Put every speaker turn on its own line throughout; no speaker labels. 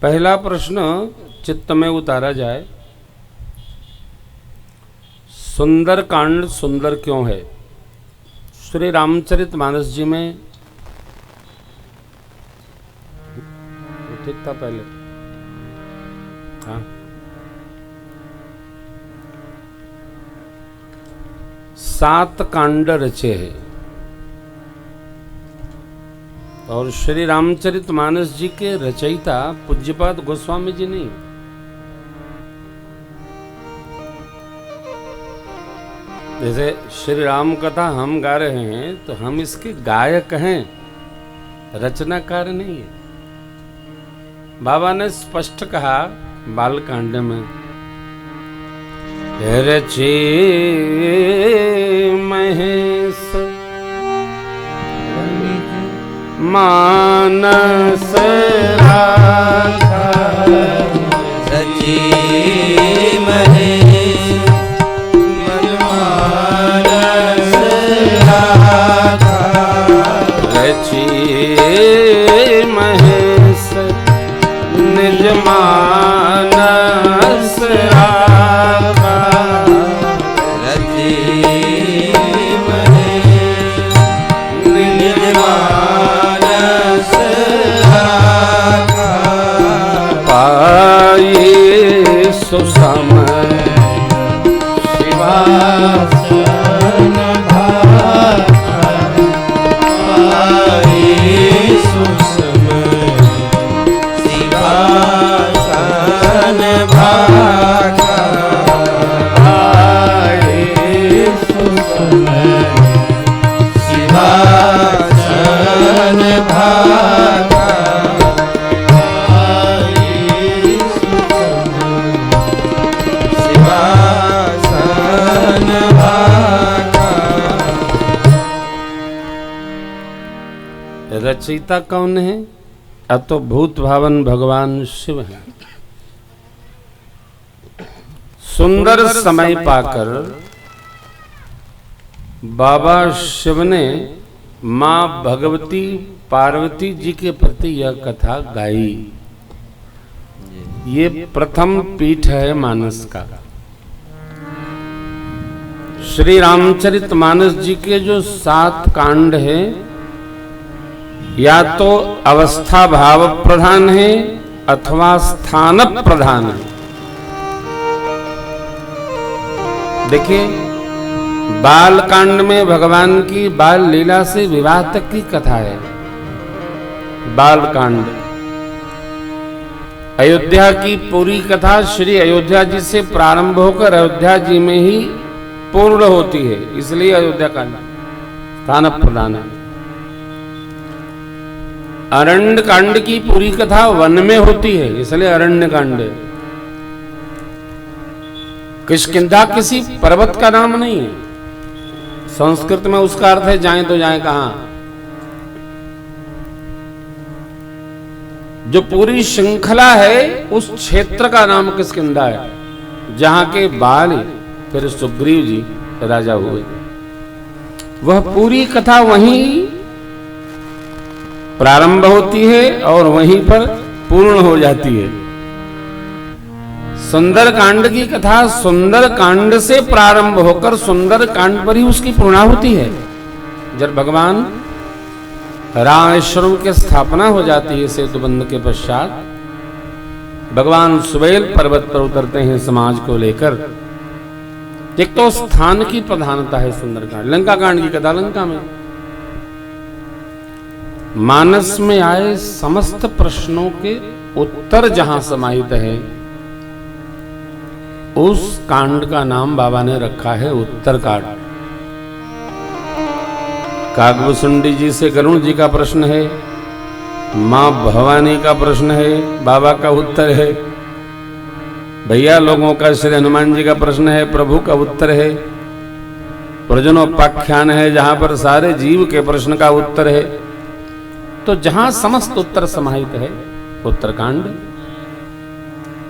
पहला प्रश्न चित्त में उतारा जाए, सुंदर कांड सुंदर क्यों है? श्री रामचरितमानस जी में ठीक था पहले, हाँ, 7 कांड रचे हैं और श्री रामचरितमानस जी के रचयिता पूज्यपाद गोस्वामी जी नहीं। जैसे श्री राम कथा हम गा रहे हैं तो हम इसके गायक हैं, रचनाकार नहीं है। बाबा ने स्पष्ट कहा बालकांड में, रचे महेश मानस राधा,
रचे महेश मानस राधा,
रचे महेश निज मानस राधा,
रचे महेश निज मानस राधा,
पाये सुसमय
शिवासन भाका, पाये सुसमय शिवासन भाका, पाये सुसमय शिवासन भाका, पाये सुसमय शिवासन भाका।
रचयिता कौन है? अब तो भूत भावन भगवान शिव हैं। सुंदर समय पाकर बाबा शिव ने मां भगवती पार्वती जी के प्रति यह कथा गाई। ये प्रथम पीठ है मानस का। श्री रामचरितमानस जी के जो 7 कांड हैं, या तो अवस्था भाव प्रधान है अथवा स्थान प्रधान है। देखिए, बाल कांड में भगवान की बाल लीला से विवाह तक की कथा है। बाल कांड अयोध्या की पूरी कथा श्री अयोध्या जी से प्रारंभ होकर अयोध्या जी में ही पूर्ण होती है, इसलिए अयोध्या कांड स्थान प्रधान है। अरण्य कांड की पूरी कथा वन में होती है, इसलिए अरण्य कांड। किष्किंधा किसी पर्वत का नाम नहीं है। संस्कृत में उसका अर्थ है जाएं तो जाएं कहां। जो पूरी श्रृंखला है उस क्षेत्र का नाम किष्किंधा है, जहां के बाल फिर सुग्रीव जी राजा हुए। वह पूरी कथा वहीं प्रारंभ होती है और वहीं पर पूर्ण हो जाती है। सुंदर कांड की कथा सुंदर कांड से प्रारंभ होकर सुंदर कांड पर ही उसकी पूर्णाहुति है। जब भगवान रामेश्वरम की स्थापना हो जाती है सेतुबंध के पश्चात, भगवान सुबेल पर्वत पर उतरते हैं समाज को लेकर। एक तो स्थान की प्रधानता है सुंदरकांड। लंका कांड की कथा लंका में, मानस में आए समस्त प्रश्नों के उत्तर जहां समाहित है, उस कांड का नाम बाबा ने रखा है उत्तरकांड। कागभूषुंडी जी से गरुण जी का प्रश्न है, मां भवानी का प्रश्न है, बाबा का उत्तर है। भैया लोगों का श्री हनुमान जी का प्रश्न है, प्रभु का उत्तर है। प्रजनोपाख्यान है, जहां पर सारे जीव के प्रश्न का उत्तर है। तो जहां समस्त उत्तर समाहित है उत्तरकांड।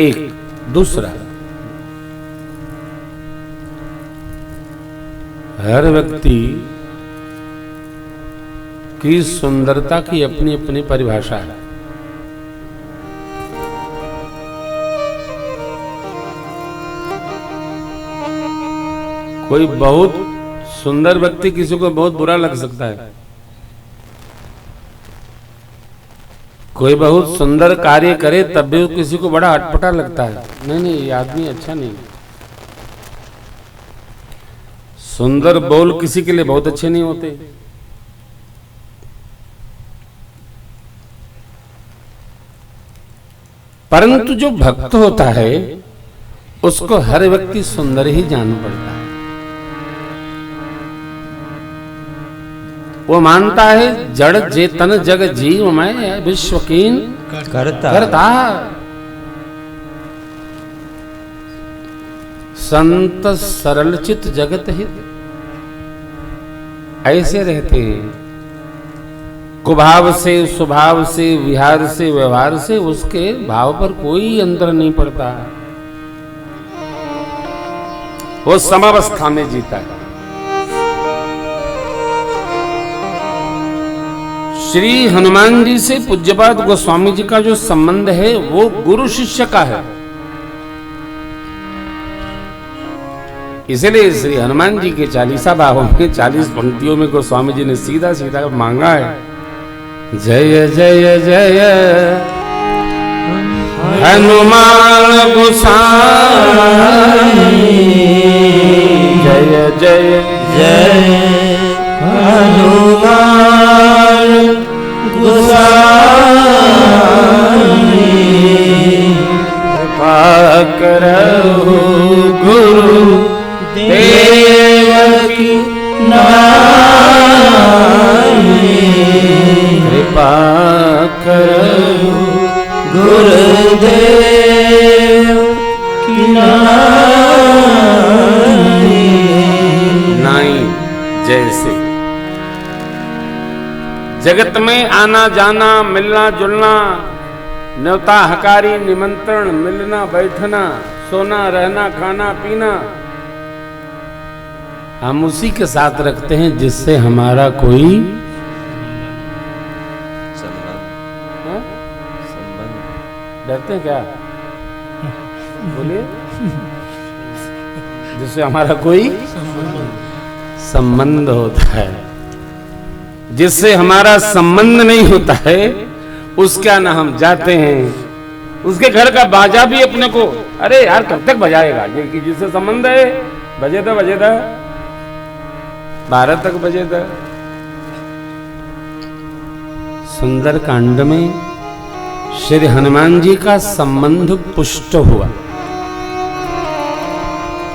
एक दूसरा, हर व्यक्ति की सुंदरता की अपनी अपनी परिभाषा है। कोई बहुत सुंदर व्यक्ति किसी को बहुत बुरा लग सकता है, कोई बहुत सुंदर कार्य करे तब भी किसी को बड़ा अटपटा लगता है। नहीं, ये आदमी अच्छा नहीं। सुंदर बोल किसी के लिए बहुत अच्छे नहीं होते। परंतु जो भक्त होता है उसको हर व्यक्ति सुंदर ही जान पड़ता है। वो मानता है जड़ चेतन जग जीव मैं विश्व कीन करता। संत सरल चित जगत हित, ऐसे रहते हैं। कुभाव से, स्वभाव से, विहार से, व्यवहार से उसके भाव पर कोई अंतर नहीं पड़ता। वो समावस्था में जीता है। श्री हनुमान जी से पूज्यपाद गोस्वामी जी का जो संबंध है वो गुरु शिष्य का है। इसलिए श्री हनुमान जी के 40 भावों में 40 पंक्तियों में गोस्वामी जी ने सीधा सीधा मांगा है, जय जय जय हनुमान गोसाई, जय जय
जय हनुमान गोसाई,
कृपा करहु गुरु
देव की नाई,
कृपा करहु
गुरुदेव की नाई।
नाई जैसे जगत में आना जाना, मिलना जुलना, न्योता हकारी, निमंत्रण, मिलना बैठना, सोना रहना, खाना पीना, हम उसी के साथ रखते हैं जिससे हमारा कोई संबंध। डरते हैं क्या? बोलिए। जिससे हमारा कोई संबंध होता है। जिससे हमारा संबंध नहीं होता है उसका ना हम जाते हैं। उसके घर का बाजा भी अपने को, अरे यार कब तक बजाएगा, कि जिससे संबंध है बजेदा 12 तक बजेदा। सुंदर कांड में श्री हनुमान जी का संबंध पुष्ट हुआ।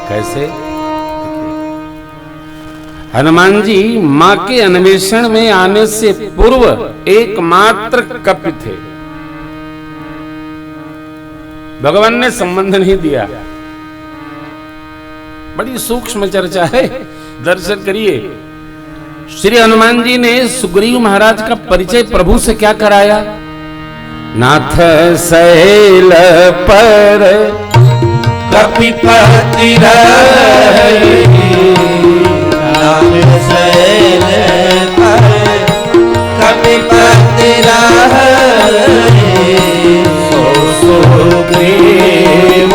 कैसे? हनुमान जी मां के अन्वेषण में आने से पूर्व एकमात्र कपि थे। भगवान ने संबंध नहीं दिया। बड़ी सूक्ष्म चर्चा है, दर्शन करिए। श्री हनुमान जी ने सुग्रीव महाराज का परिचय प्रभु से क्या कराया? नाथ शैल पर
कपिपति रही, नाथ शैल पर कपिपति रही, सो सुग्रीव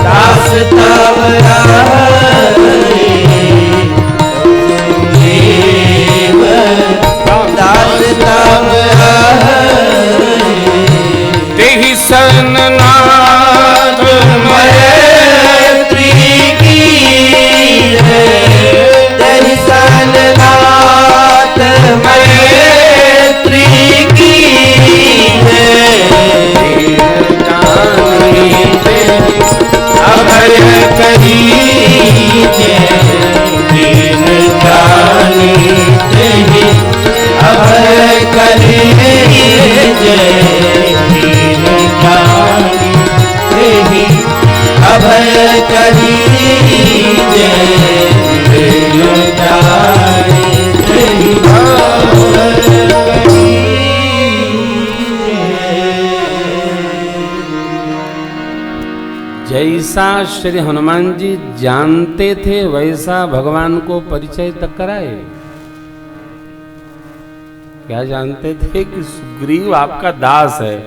दास तब रही, सुग्रीव दास तब रही,
तेहि सन नाथ
मैत्री की है, तेहि सन नाथ मैत्री की है, अभय करीजे, दीन जानी तेहि अभय करीजे, दीन जानी तेहि अभय करीजे, दीन जानी तेहि अभय
जैसा श्री हनुमान जी जानते थे वैसा भगवान को परिचय तक कराए। क्या जानते थे? कि सुग्रीव आपका दास है।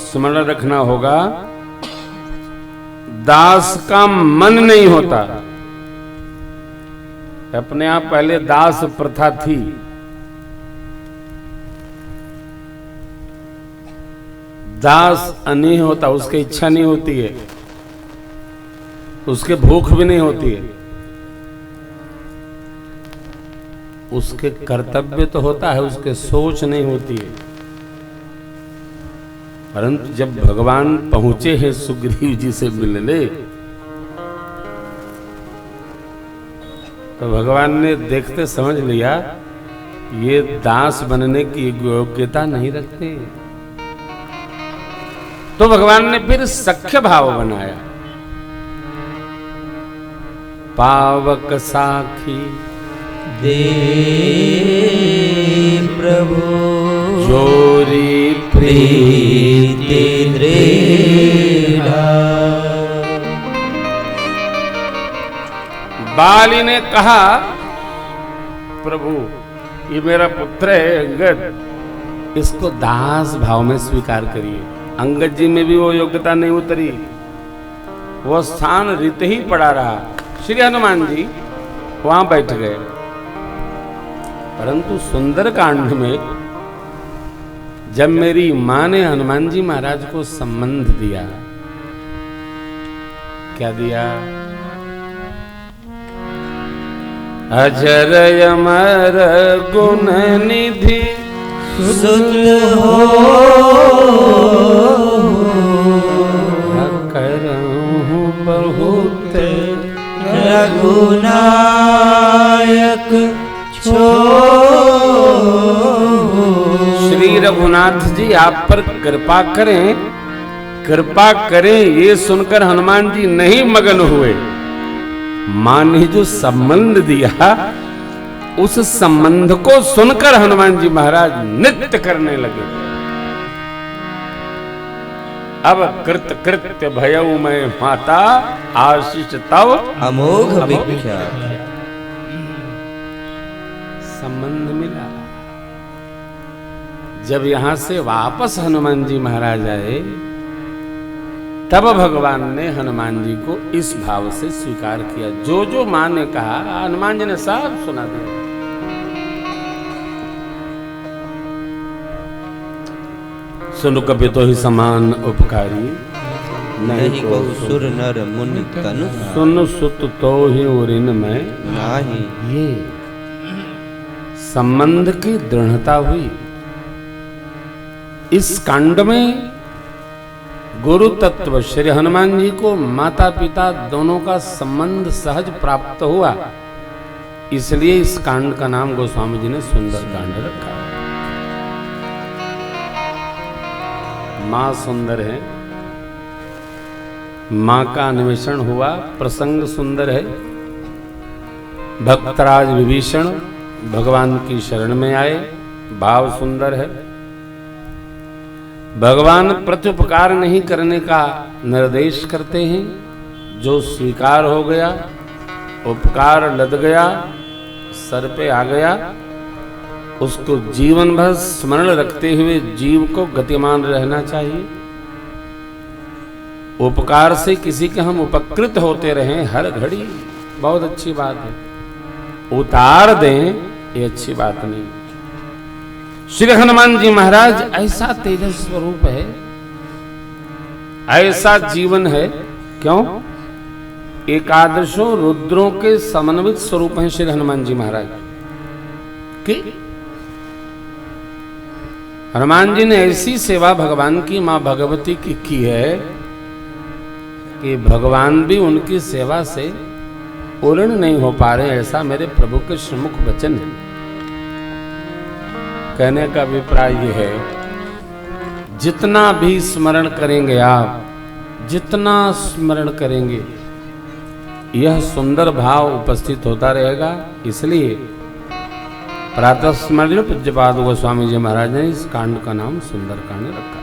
स्मरण रखना होगा, दास का मन नहीं होता। अपने आप पहले दास प्रथा थी, दास नहीं होता, उसकी इच्छा नहीं होती है, उसके भूख भी नहीं होती है, उसके कर्तव्य तो होता है, उसके सोच नहीं होती है। परंतु जब भगवान पहुंचे हैं सुग्रीव जी से मिलने, तो भगवान ने देखते समझ लिया ये दास बनने की योग्यता नहीं रखते। तो भगवान ने फिर सख्य भाव बनाया। पावक साखी
दे प्रभु
जोरी
प्रीति दृढ़ा।
बाली ने कहा, प्रभु ये मेरा पुत्र है अंगद, इसको दास भाव में स्वीकार करिए। अंगद जी में भी वो योग्यता नहीं उतरी, वो स्थान रित ही पड़ा रहा। श्री हनुमान जी वहां बैठ गए। परंतु सुंदर कांड में जब मेरी मां ने हनुमान जी महाराज को संबंध दिया, क्या दिया? अजर अमर गुण निधि
सुत हो
करहूं बहुत
रघुनायक छो।
श्री रघुनाथ जी आप पर कृपा करें, कृपा करें। ये सुनकर हनुमान जी नहीं मगन हुए। मां ने जो संबंध दिया, उस संबंध को सुनकर हनुमान जी महाराज नृत्य करने लगे। अब कृत कृत्य भयउ मैं माता, आशीष तव
अमोघ विख्यात।
संबंध मिला। जब यहां से वापस हनुमान जी महाराज आए, तब भगवान ने हनुमान जी को इस भाव से स्वीकार किया। जो जो मां ने कहा, हनुमान जी ने सब सुना दिया। सुन कपितो ही समान उपकारी,
नहीं को सुर नर मुनि तनु।
सुन सुत तो ही उरिन में
नाही।
ये संबंध की दृढ़ता हुई। इस कांड में गुरु तत्व श्री हनुमान जी को माता पिता दोनों का संबंध सहज प्राप्त हुआ। इसलिए इस कांड का नाम गोस्वामी जी ने सुंदर कांड रखा। मां सुंदर है, मां का अन्वेषण हुआ, प्रसंग सुंदर है। भक्तराज विभीषण भगवान की शरण में आए, भाव सुंदर है। भगवान प्रत्युपकार नहीं करने का निर्देश करते हैं। जो स्वीकार हो गया, उपकार लद गया, सर पे आ गया, उसको जीवन भर स्मरण रखते हुए जीव को गतिमान रहना चाहिए। उपकार से किसी के हम उपकृत होते रहें हर घड़ी, बहुत अच्छी बात है। उतार दें, ये अच्छी बात नहीं। श्री हनुमान जी महाराज ऐसा तेजस स्वरूप है, ऐसा जीवन है। क्यों? एकादशों रुद्रों के समन्वित स्वरूप हैं श्री हनुमान जी महाराज कि हनुमान जी ने ऐसी सेवा भगवान की मां भगवती की है कि भगवान भी उनकी सेवा से पूर्ण नहीं हो पा रहे। ऐसा मेरे प्रभु के श्रीमुख वचन है। कहने का अभिप्राय यह है, जितना भी स्मरण करेंगे आप, जितना स्मरण करेंगे, यह सुंदर भाव उपस्थित होता रहेगा। इसलिए प्रातः स्मरण पूज्यपाद गोस्वामी जी महाराज ने इस कांड का नाम सुंदर कांड रखा।